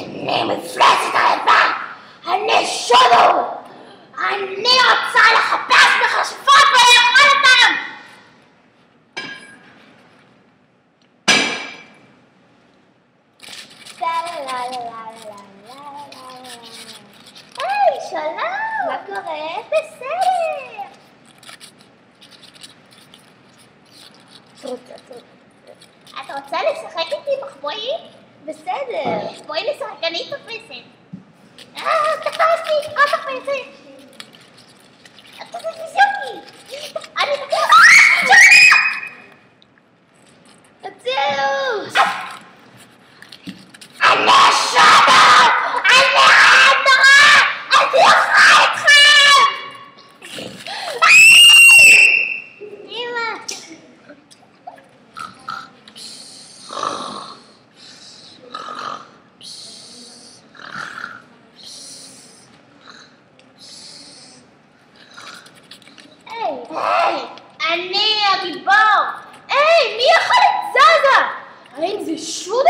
אני מפלצת רעבה! אני שודו! אני רוצה לחפש מכשפות ולאכול אותם! היי, שלום! מה קורה? בסדר! את רוצה לשחק איתי מחבואי? בסדר. בואי לשחק, אני תופסת. תפסתי! תופסת! את תופסת אותי! אני תופסת! תצאו! אני שודו! אני רעב נורא! אני אוכל אתכם! אמא! היי! אני הגיבור! היי! מי יכול את זזה? האם זה שודו?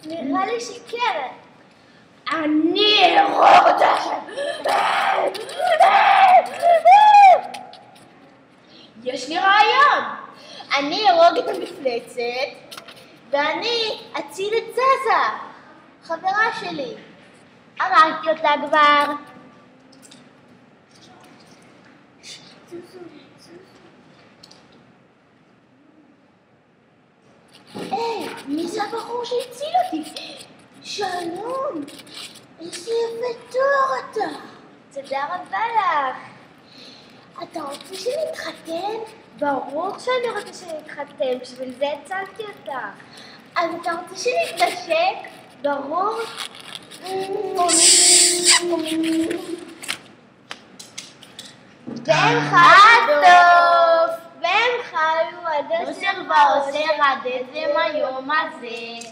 נראה לי שכן. אני ארוג אותכם! יש לי רעיון! אני ארוג את המפלצת ואני אציל את זזה, חברה שלי. הרגתי אותה כבר. היי, מי זה הבחור שהציל אותי? שלום, איזה יפה תואר אתה. תודה רבה לך. אתה רוצה שנתחתן? ברור שאני רוצה שנתחתן, בשביל זה הצלתי אותך. אז אתה רוצה שנתנשק? ברור. והם חיו עד אשר ועושר עד עצם היום הזה.